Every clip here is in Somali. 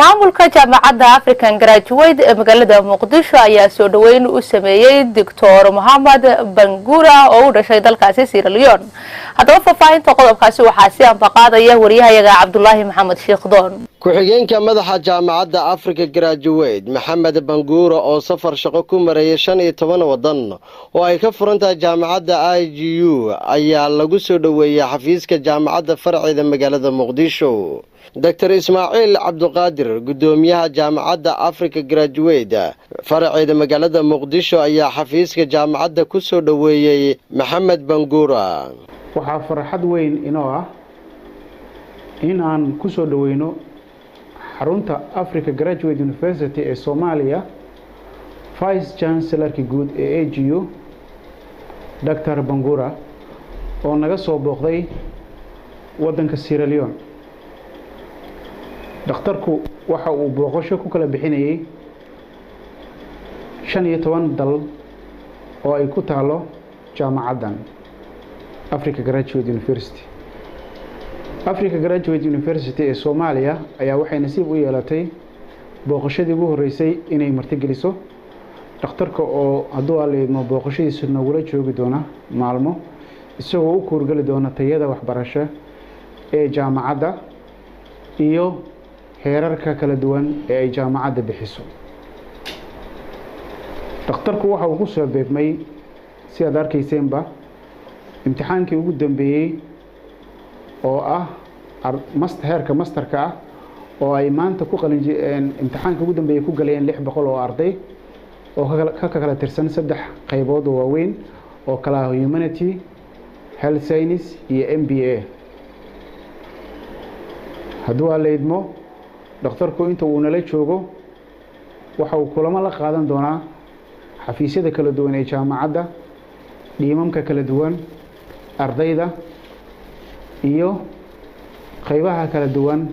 maamulka jaamacadda African Graduate ee magaalada Muqdisho ayaa soo dhaweyn u sameeyay Dr. Mohamed Bangura oo u dhashay dalkaasi Sierra Leone. Haddaba faafahinta qodobkaasi waxaa si anbaqaadaya wariyahayaga Cabdullaahi Maxamed Sheekhdon. ku-xigeenka madaxa jaamacadda Africa Graduate Mohamed Bangura oo safar shaqo ku maray 15 wadan oo ay ka furan tahay jaamacadda IGU ayaa lagu soo dhaweeyay xafiiska jaamacadda farceeda magaalada Muqdisho. Dr. Ismaaciil Cabduqaadir gudoomiyaha jaamacadda Africa Graduate farceeda magaalada Muqdisho ayaa xafiiska jaamacadda ku soo dhaweeyay Mohamed Bangura. waxaa farxad weyn inoo ah in aan ku soo dhaweyno xarunta Africa Graduate University ee Soomaaliya Vice Chancellor-ka guud ee AGU Dr. Bangura oo naga soo booqday wadanka Sierra Leone. dhakhtarku waxa uu booqasho ku kala bixinayay 15 dal oo ay ku taalo jaamacaddan Africa Graduate University. Africa Graduate University ee Soomaaliya ayaa waxay nasiib u yeelatay booqashadii ugu horeysay inay martigeliso dhakhtarka oo hadduu aleedmo booqashadiisa nagula joogi doona maalmo isagoo u kuurgali doona tayada waxbarasho ee jaamacadda iyo heerarka kala duwan ee ay jaamacadda bixiso. dhakhtarku waxa uu ku soo beegmay si aad arkayseenba imtixaankii ugu dambeeyay oo ah heerka masterka ah oo ay maanta ku qalinjiyeen imtixaanka ugu dambeeyay ku galeen 600 oo arday oo ka kala tirsan 3 qaybood oo waaweyn oo kala humanity, health science iyo MBA. hadduu aleedmo dhakhtarku inta uu nala joogo waxa uu kulamo la qaadan doonaa xafiisyada kala duwan ee jaamacadda, dhiimamka kala duwan, ardayda iyo qaybaha kala duwan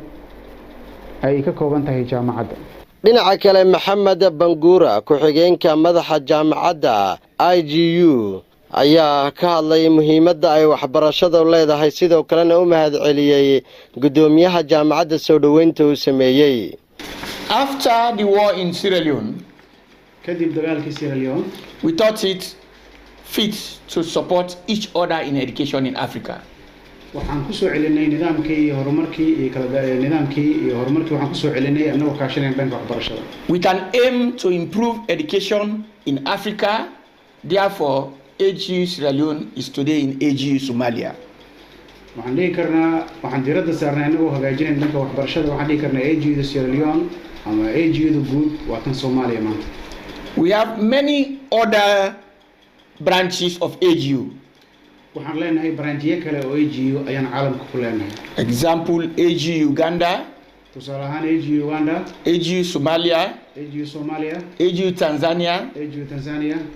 ay ka kooban tahay jaamacadda. dhinaca kale Mohamed Bangura ku-xigeenka madaxa jaamacadda IGU ayaa ka hadlay muhiimadda ay waxbarashadu leedahay sidoo kalena u mahadceliyay gudoomiyaha jaamacadda soo dhaweynta uu sameeyay. After the war in Sierra Leone, kadib dagaalkii Sierra Leone, we thought it fit to support each other in education in Africa. waxaan ku soo celinay nidaamkii iyo horumarkii iyo waxaan ku soo celinay anagoo kaashanay dhanka waxbarashada. We can aim to improve education in Africa. Therefore, AGU Sierra Leone is today in AGU Somalia. waxaan dhihi karnaa waxaan diiradda saarnay anagoo hagaajinay dhanka waxbarashada. waxaan dhihi karnaa AGU Sierra Leone ama AGU guud waa tan Soomaaliya maanta. We have many other branches of AGU. waxaan leenahay branchiyo kale oo AGU ayaan caalamka ku leenahay. Example, AGU Uganda, tusaale ahaan AGU Uganda, AGU Somalia, AGU Somalia, AGU Tanzania,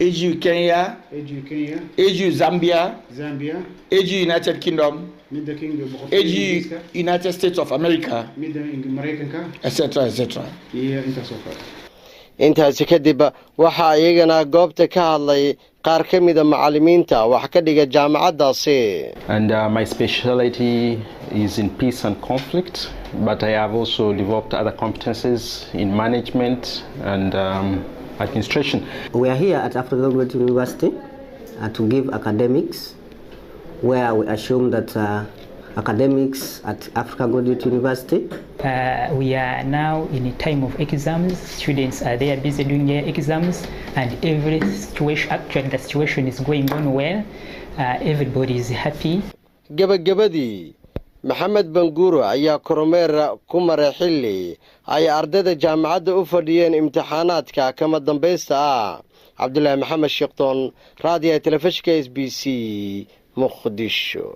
AGU Kenya, AGU Zambia, AGU United Kingdom, AGU United States of America, etc. intaasi kadib waxa iyagana goobta ka hadlay qaar ka mid ah macallimiinta wax ka dhiga jaamacaddaasi. And my specialty is in peace and conflict, but I have also developed other competencies in management and administration. We are here at Africa Graduate University to give academics, where we assume that academics at Africa Graduate University. We are now in a time of exams. Students are there busy doing their exams, and actually the situation is going on well. Everybody is happy. gabagabadii Mohamed Bangura ayaa kormeer ku maray xilli ay ardayda jaamacadda u fadhiyeen imtixaanaadka kama dambaysta ah. Cabdullaahi Maxamed Sheekhdon, raadiyaha telefishinka SBC Muqdisho.